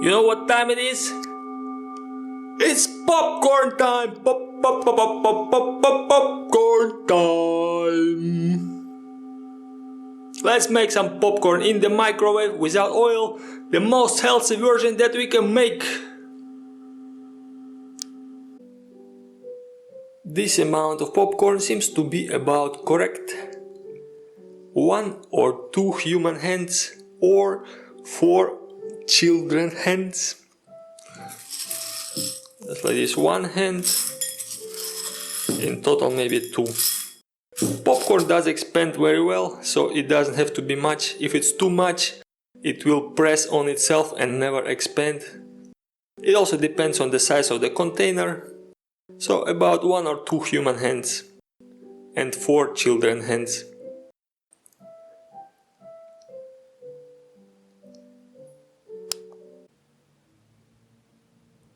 You know what time it is? It's popcorn time! Popcorn time! Let's make some popcorn in the microwave without oil, the most healthy version that we can make. This amount of popcorn seems to be about correct. 1 or 2 human hands or 4 children hands. Just like this, 1 hand, in total maybe 2. Popcorn does expand very well, so it doesn't have to be much. If it's too much, it will press on itself and never expand. It also depends on the size of the container, so about 1 or 2 human hands and 4 children hands.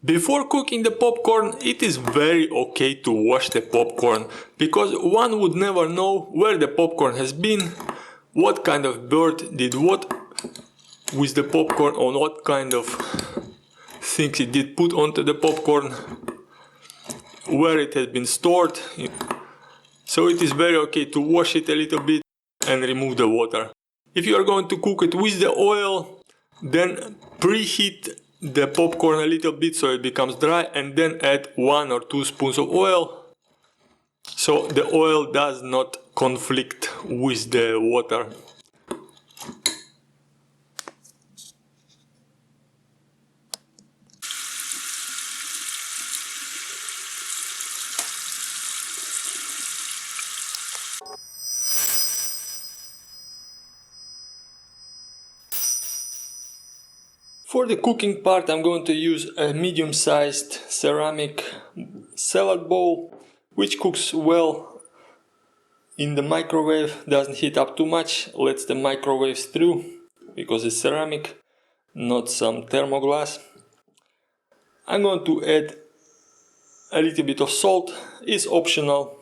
Before cooking the popcorn, it is very okay to wash the popcorn, because one would never know where the popcorn has been, what kind of bird did what with the popcorn, or what kind of things it did put onto the popcorn, where it has been stored. So it is very okay to wash it a little bit and remove the water. If you are going to cook it with the oil, then preheat the popcorn a little bit so it becomes dry, and then add 1 or 2 spoons of oil, so the oil does not conflict with the water. For the cooking part, I'm going to use a medium-sized ceramic salad bowl, which cooks well in the microwave, doesn't heat up too much, lets the microwave through, because it's ceramic, not some thermoglass. I'm going to add a little bit of salt, it's optional.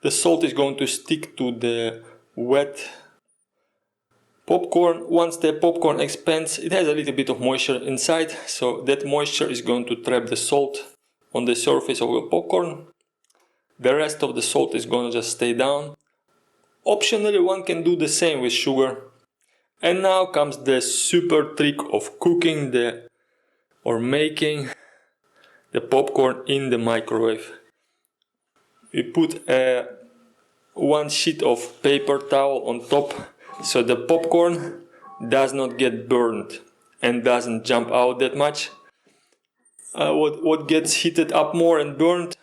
The salt is going to stick to the wet popcorn. Once the popcorn expands, it has a little bit of moisture inside, so that moisture is going to trap the salt on the surface of the popcorn. The rest of the salt is going to just stay down. Optionally, one can do the same with sugar. And now comes the super trick of cooking or making the popcorn in the microwave. We put 1 sheet of paper towel on top, so the popcorn does not get burned and doesn't jump out that much. What gets heated up more and burned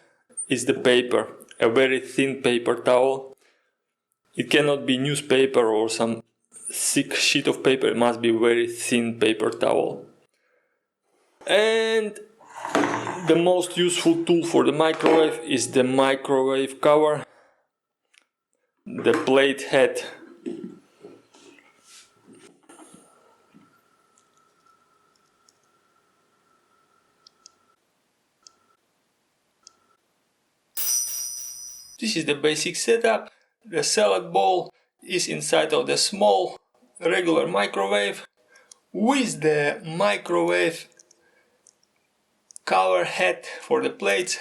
is the paper, a very thin paper towel. It cannot be newspaper or some thick sheet of paper, it must be very thin paper towel. And the most useful tool for the microwave is the microwave cover, the plate head. This is the basic setup. The salad bowl is inside of the small regular microwave with the microwave cover head for the plates,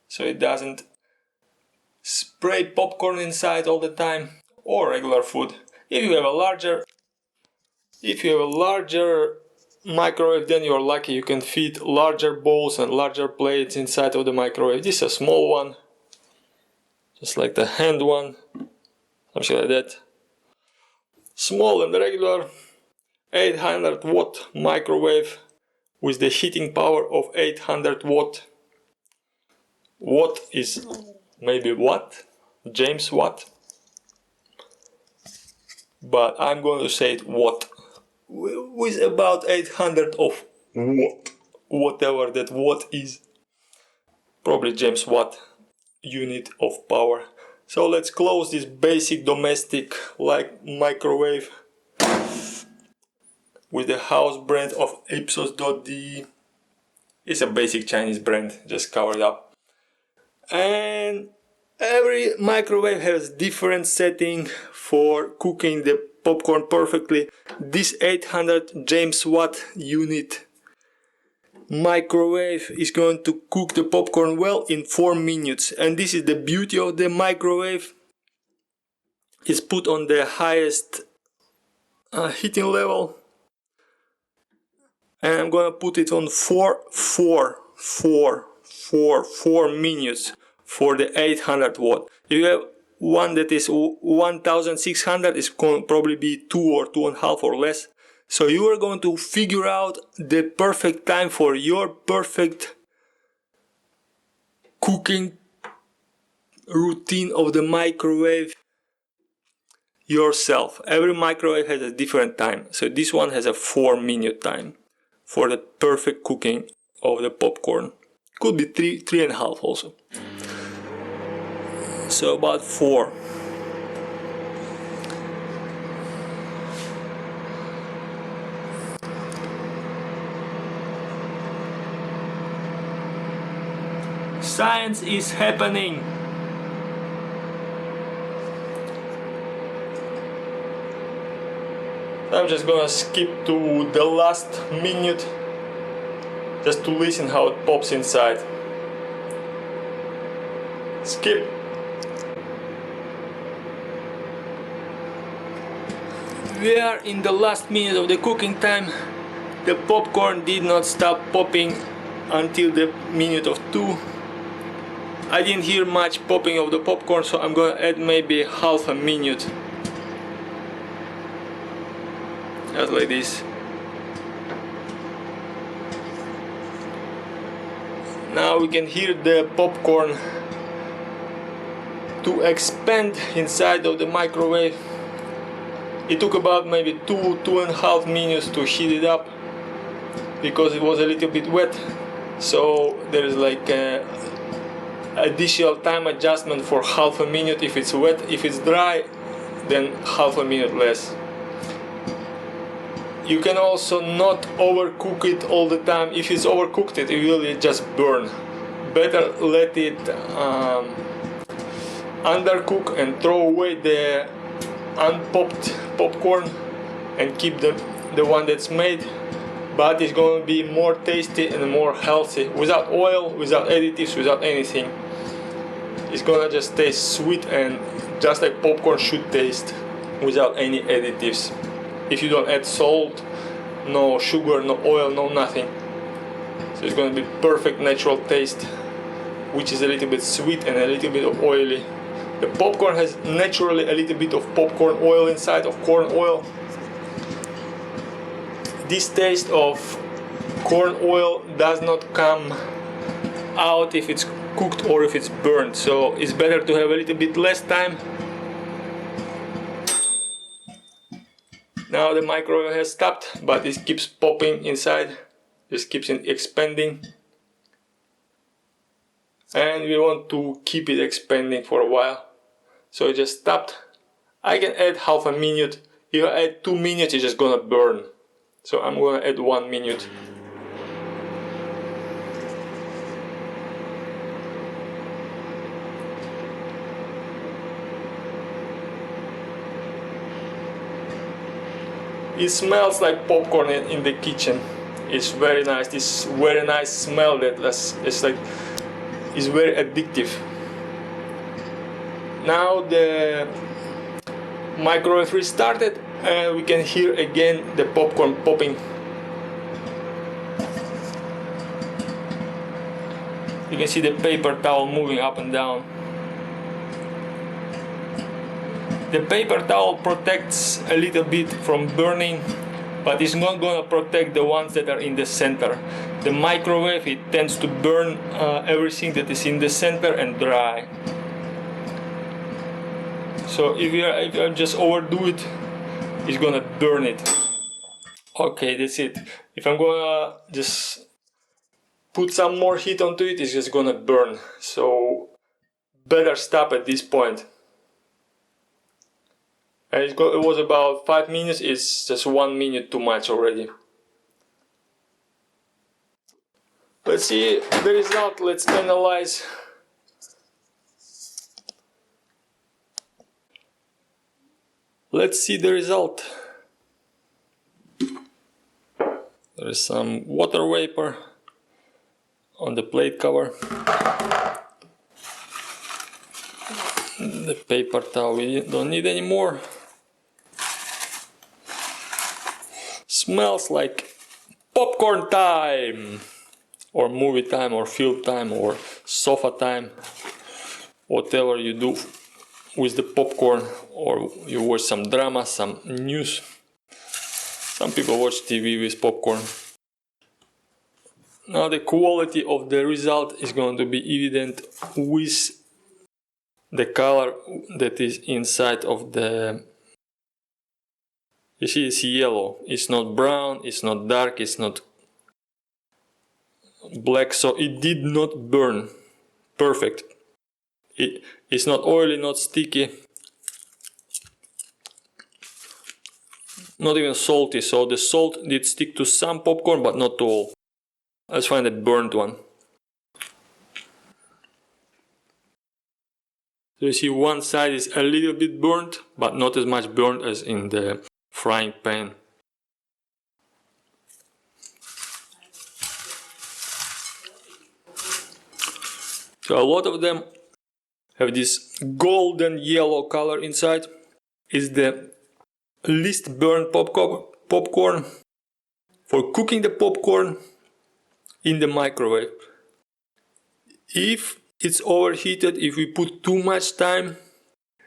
so it doesn't spray popcorn inside all the time, or regular food. If you have a larger microwave, then you're lucky, you can fit larger bowls and larger plates inside of the microwave. This is a small one, just like the hand one, something like that. Small and regular 800 watt microwave with the heating power of 800 watt. Watt is maybe Watt, James Watt, but I'm going to say it Watt, with about 800 of watt, whatever that watt is, probably James Watt unit of power. So let's close this basic domestic like microwave with the house brand of epSos.de. It's a basic Chinese brand, just covered up. And every microwave has different setting for cooking the popcorn perfectly. This 800 James Watt unit microwave is going to cook the popcorn well in 4 minutes. And this is the beauty of the microwave. It's put on the highest heating level. And I'm gonna put it on 4 minutes for the 800 watt. If you have one that is 1600, it's going to probably be 2 or 2.5 or less. So you are going to figure out the perfect time for your perfect cooking routine of the microwave yourself. Every microwave has a different time. So this one has a 4-minute time for the perfect cooking of the popcorn. Could be 3.5 also. So about 4. Science is happening. I'm just gonna skip to the last minute just to listen how it pops inside. Skip. We are in the last minute of the cooking time. The popcorn did not stop popping until the minute of 2. I didn't hear much popping of the popcorn, so I'm gonna add maybe half a minute. Just like this. Now we can hear the popcorn to expand inside of the microwave. It took about maybe 2.5 minutes to heat it up because it was a little bit wet. So there is like a additional time adjustment for half a minute if it's wet. If it's dry, then half a minute less. You can also not overcook it all the time. If it's overcooked, it will just burn. Better let it undercook and throw away the unpopped popcorn and keep the one that's made. But it's going to be more tasty and more healthy. Without oil, without additives, without anything. It's gonna just taste sweet and just like popcorn should taste, without any additives. If you don't add salt, no sugar, no oil, no nothing. So it's gonna be perfect natural taste, which is a little bit sweet and a little bit of oily. The popcorn has naturally a little bit of popcorn oil inside, of corn oil. This taste of corn oil does not come out if it's cooked or if it's burnt, so it's better to have a little bit less time. Now the microwave has stopped, but it keeps popping inside, just keeps expanding, and we want to keep it expanding for a while, so it just stopped. I can add half a minute. If I add 2 minutes, it's just gonna burn, so I'm gonna add 1 minute. It smells like popcorn in the kitchen. It's very nice. This very nice smell it's very addictive. Now the microwave restarted and we can hear again the popcorn popping. You can see the paper towel moving up and down. The paper towel protects a little bit from burning, but it's not going to protect the ones that are in the center. The microwave, it tends to burn everything that is in the center and dry. So if you just overdo it, it's going to burn it. Okay, that's it. If I'm going to just put some more heat onto it, it's just going to burn. So better stop at this point. And it was about 5 minutes, it's just 1 minute too much already. Let's see the result, let's analyze. Let's see the result. There is some water vapor, on the plate cover. The paper towel we don't need anymore. Smells like popcorn time, or movie time, or film time, or sofa time. Whatever you do with the popcorn, or you watch some drama, some news. Some people watch TV with popcorn. Now the quality of the result is going to be evident with the color that is inside of the... You see, it's yellow. It's not brown, it's not dark, it's not black, so it did not burn. Perfect. It's not oily, not sticky, not even salty, so the salt did stick to some popcorn but not to all. Let's find a burnt one. So you see, one side is a little bit burnt, but not as much burnt as in the frying pan. So a lot of them have this golden yellow color inside. Is the least burnt popcorn for cooking the popcorn in the microwave. If it's overheated, if we put too much time,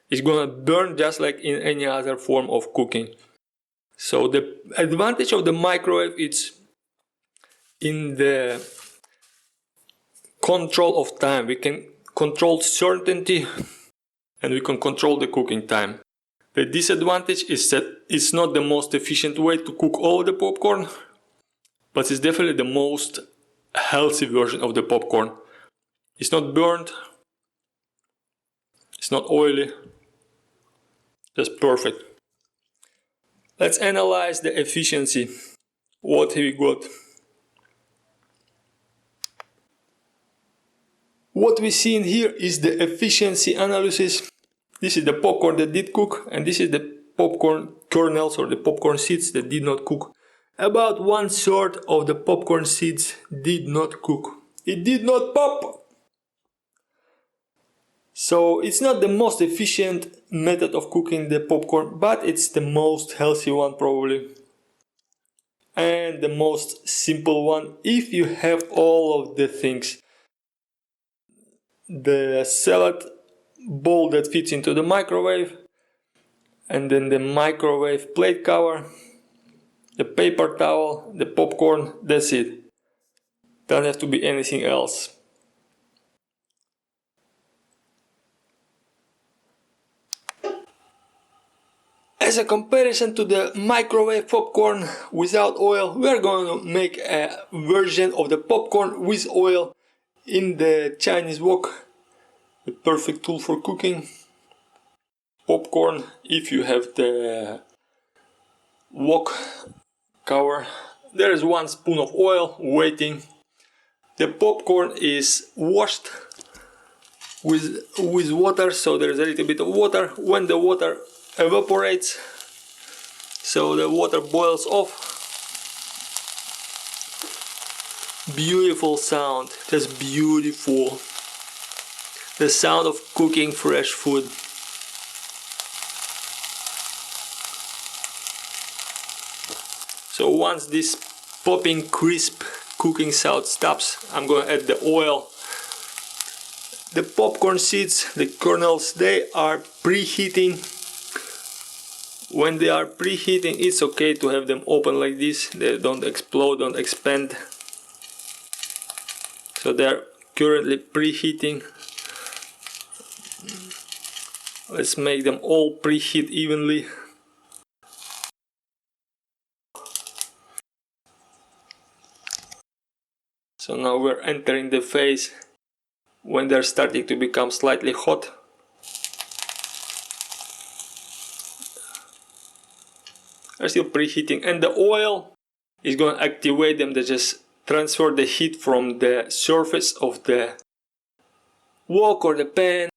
it's gonna burn just like in any other form of cooking. So the advantage of the microwave is in the control of time. We can control certainty and we can control the cooking time. The disadvantage is that it's not the most efficient way to cook all the popcorn, but it's definitely the most healthy version of the popcorn. It's not burnt, it's not oily, just perfect. Let's analyze the efficiency. What have we got? What we see in here is the efficiency analysis. This is the popcorn that did cook, and this is the popcorn kernels or the popcorn seeds that did not cook. About 1/3 of the popcorn seeds did not cook. It did not pop! So it's not the most efficient method of cooking the popcorn, but it's the most healthy one probably. And the most simple one if you have all of the things. The salad bowl that fits into the microwave, and then the microwave plate cover, the paper towel, the popcorn, that's it. Doesn't have to be anything else. As a comparison to the microwave popcorn without oil, we are going to make a version of the popcorn with oil in the Chinese wok. The perfect tool for cooking. Popcorn, if you have the wok cover. There is 1 spoon of oil waiting. The popcorn is washed with water, so there is a little bit of water. When the water evaporates, so the water boils off, beautiful sound, just beautiful, the sound of cooking fresh food. So once this popping crisp cooking sound stops, I'm going to add the oil. The popcorn seeds, the kernels, they are preheating. When they are preheating, it's okay to have them open like this. They don't explode, don't expand. So they are currently preheating. Let's make them all preheat evenly. So now we're entering the phase when they're starting to become slightly hot. They're still preheating, and the oil is going to activate them. They just transfer the heat from the surface of the wok or the pan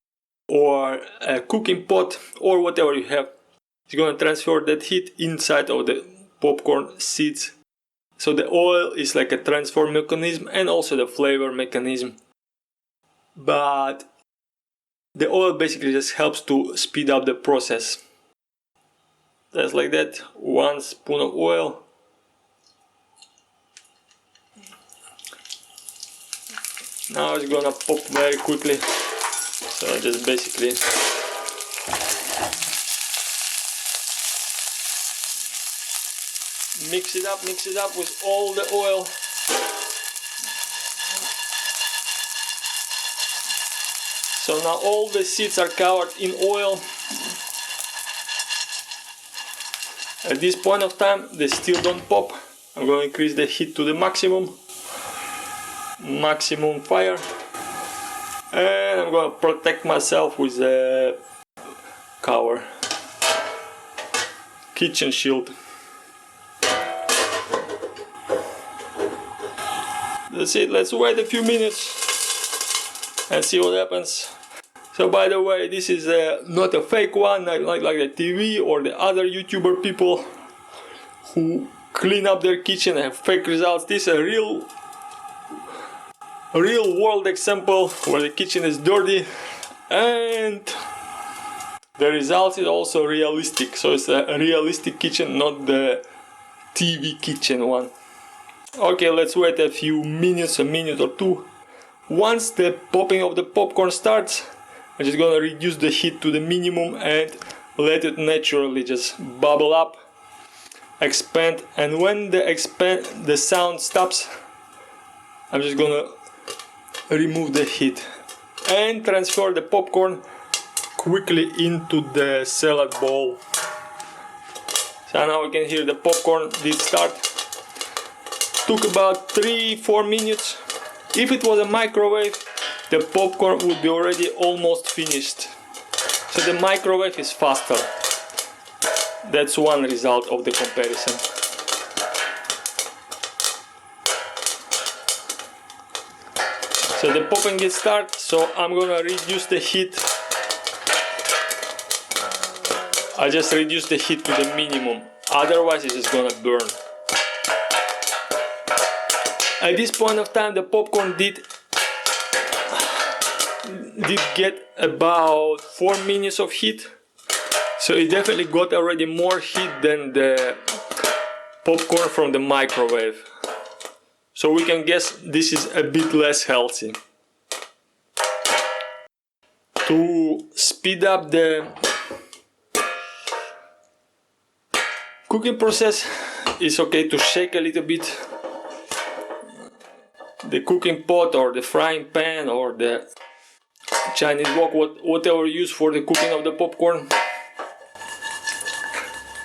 or a cooking pot or whatever you have. It's going to transfer that heat inside of the popcorn seeds, So the oil is like a transfer mechanism and also the flavor mechanism. But the oil basically just helps to speed up the process. Just like that, 1 spoon of oil. Now it's gonna pop very quickly. So I just basically mix it up with all the oil. So now all the seeds are covered in oil. At this point of time, they still don't pop. I'm going to increase the heat to the maximum fire, and I'm going to protect myself with a cover, kitchen shield. That's it. Let's wait a few minutes and see what happens. So by the way, this is not a fake one, like the TV or the other YouTuber people who clean up their kitchen and have fake results. This is a real world example where the kitchen is dirty and the result is also realistic. So it's a realistic kitchen, not the TV kitchen one. Okay, let's wait a few minutes, a minute or two. Once the popping of the popcorn starts, I'm just gonna reduce the heat to the minimum and let it naturally just bubble up, expand, and when the sound stops, I'm just gonna remove the heat and transfer the popcorn quickly into the salad bowl. So now we can hear the popcorn did start. Took about 3-4 minutes. If it was a microwave, the popcorn would be already almost finished. So the microwave is faster. That's one result of the comparison. So the popping did start, so I'm gonna reduce the heat. I just reduce the heat to the minimum, otherwise it's just gonna burn. At this point of time, the popcorn did get about 4 minutes of heat, so it definitely got already more heat than the popcorn from the microwave. So we can guess this is a bit less healthy. To speed up the cooking process, it's okay to shake a little bit the cooking pot or the frying pan or the Chinese wok, whatever you use for the cooking of the popcorn.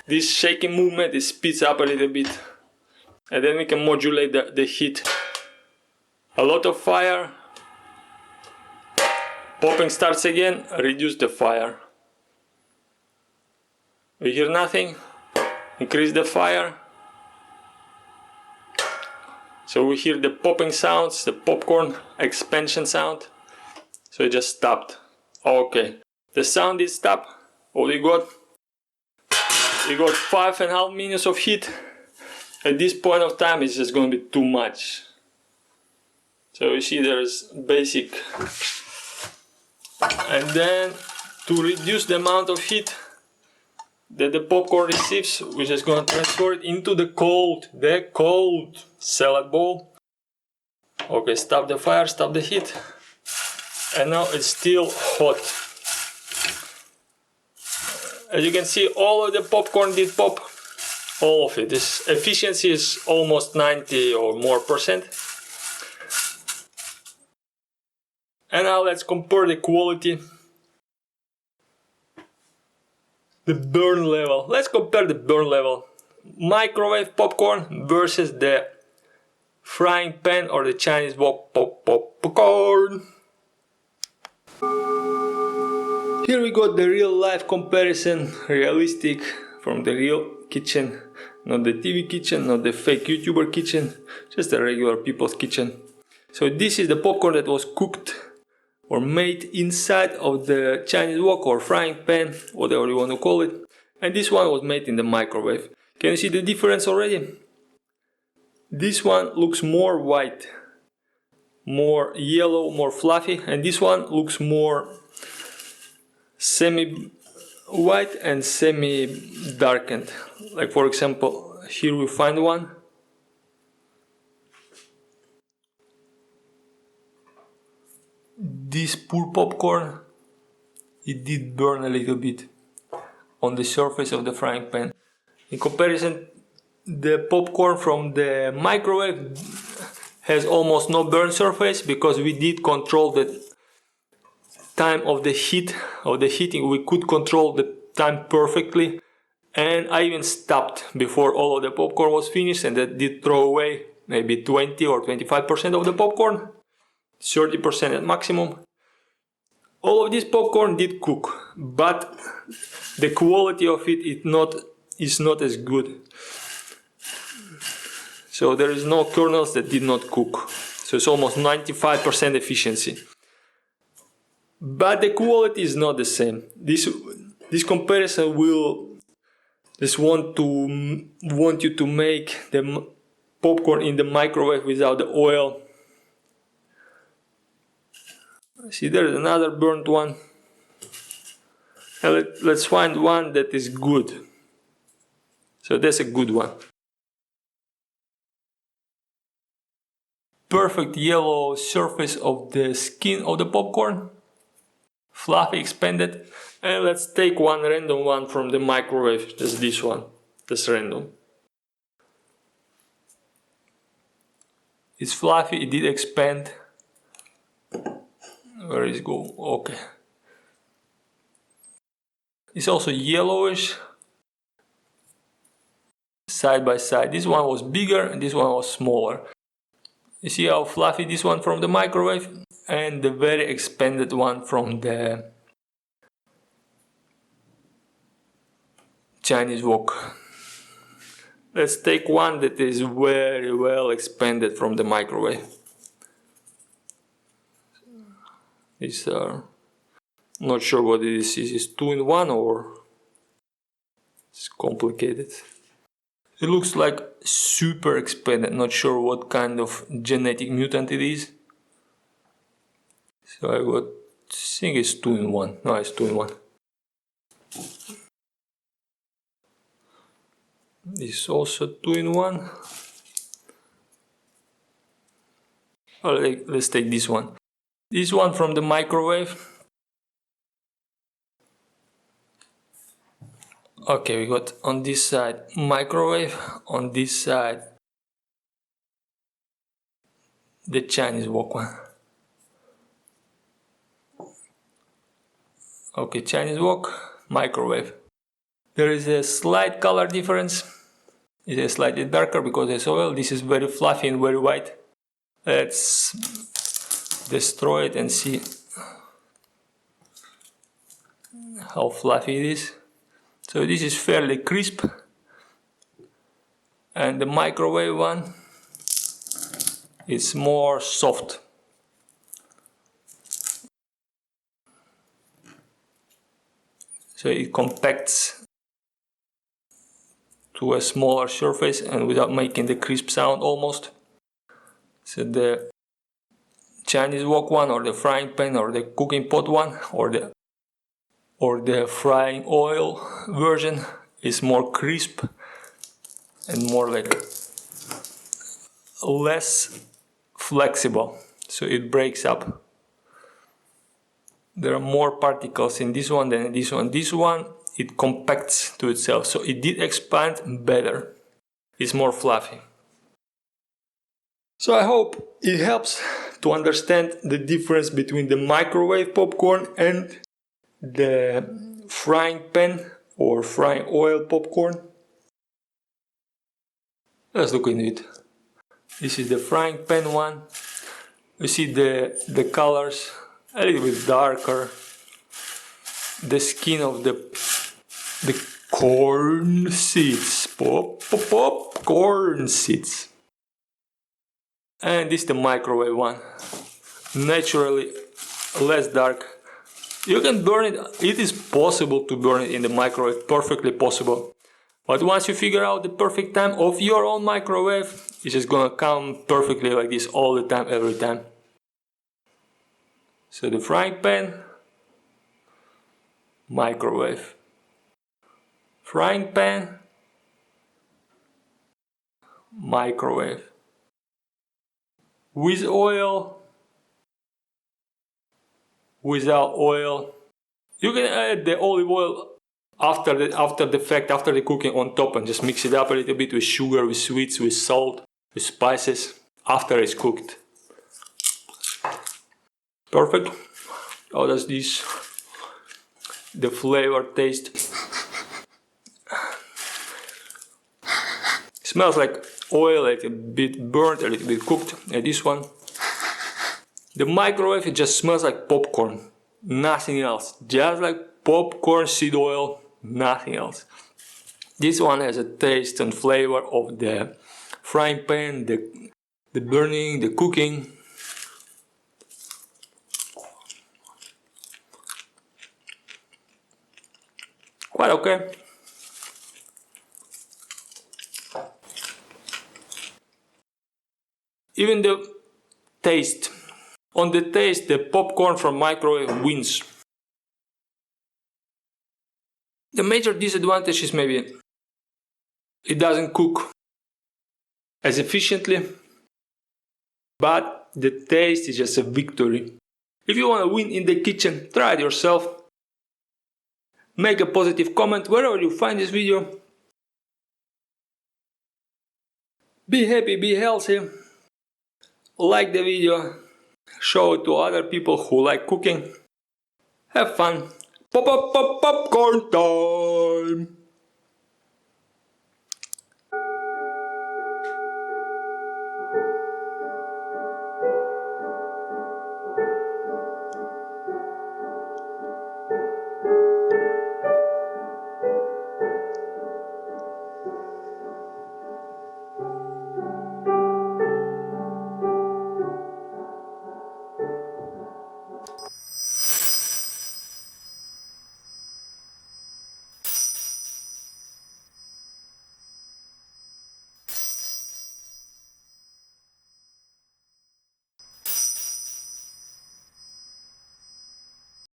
This shaking movement, it speeds up a little bit, and then we can modulate the heat. A lot of fire, popping starts again, reduce the fire. We hear nothing, increase the fire. So we hear the popping sounds, the popcorn expansion sound. So it just stopped. Okay, the sound is stopped. What we got? We got 5.5 minutes of heat. At this point of time, it's just going to be too much. So you see there's basic. And then to reduce the amount of heat that the popcorn receives, we're just going to transfer it into the cold salad bowl. Okay, stop the fire, stop the heat. And now it's still hot. As you can see, all of the popcorn did pop. All of it. This efficiency is almost 90 or more %. And now let's compare the quality. The burn level. Let's compare the burn level. Microwave popcorn versus the frying pan or the Chinese wok popcorn. Here we got the real life comparison, realistic, from the real kitchen. Not the TV kitchen, not the fake YouTuber kitchen, just the regular people's kitchen. So this is the popcorn that was cooked or made inside of the Chinese wok or frying pan, whatever you want to call it. And this one was made in the microwave. Can you see the difference already? This one looks more white, more yellow, more fluffy, and this one looks more semi-white and semi-darkened. Like for example, here we find one. This poor popcorn, it did burn a little bit on the surface of the frying pan. In comparison, the popcorn from the microwave has almost no burn surface because we did control the time of the heating. We could control the time perfectly, and I even stopped before all of the popcorn was finished, and that did throw away maybe 20 or 25% of the popcorn, 30% at maximum. All of this popcorn did cook, but the quality of it is not as good. So there is no kernels that did not cook. So it's almost 95% efficiency. But the quality is not the same. This comparison will just want you to make the popcorn in the microwave without the oil. See, there's another burnt one. And let's find one that is good. So that's a good one. Perfect yellow surface of the skin of the popcorn. Fluffy, expanded. And let's take one random one from the microwave. Just this one. Just random. It's fluffy, it did expand. Where is it go? Okay. It's also yellowish. Side by side. This one was bigger and this one was smaller. You see how fluffy this one from the microwave and the very expanded one from the Chinese wok. Let's take one that is very well expanded from the microwave. These are not sure what it is. Is it 2-in-1 or it's complicated? It looks like super expanded. Not sure what kind of genetic mutant it is. So I think it's 2-in-1. No, it's 2-in-1. This is also 2-in-1. Let's take this one. This one from the microwave. Okay, we got on this side microwave, on this side the Chinese wok one. Okay, Chinese wok, microwave. There is a slight color difference. It's slightly darker because there's oil. This is very fluffy and very white. Let's destroy it and see how fluffy it is. So this is fairly crisp, and the microwave one is more soft. So it compacts to a smaller surface and without making the crisp sound almost. So the Chinese wok one, or the frying pan, or the cooking pot one, or the frying oil version is more crisp and more like less flexible, so it breaks up. There are more particles in this one than in this one. This one, it compacts to itself, so it did expand better. It's more fluffy. So I hope it helps to understand the difference between the microwave popcorn and the frying pan or frying oil popcorn. Let's look into it. This is the frying pan one. You see the colors a little bit darker. The skin of the corn seeds. Corn seeds. And this is the microwave one. Naturally less dark. You can burn it. It is possible to burn it in the microwave, perfectly possible. But once you figure out the perfect time of your own microwave, it's just gonna come perfectly like this all the time, every time. So the frying pan, microwave. Frying pan, microwave. With oil, without oil. You can add the olive oil after the cooking on top, and just mix it up a little bit with sugar, with sweets, with salt, with spices after it's cooked. Perfect. How does the flavor taste? Smells like oil, a little bit burnt, a little bit cooked. And this one, the microwave, it just smells like popcorn, nothing else. Just like popcorn, seed oil, nothing else. This one has a taste and flavor of the frying pan, the burning, the cooking. Quite okay. Even the taste. On the taste, the popcorn from microwave wins. The major disadvantage is maybe it doesn't cook as efficiently, but the taste is just a victory. If you want to win in the kitchen, try it yourself. Make a positive comment wherever you find this video. Be happy, be healthy. Like the video. Show it to other people who like cooking. Have fun. Popcorn time!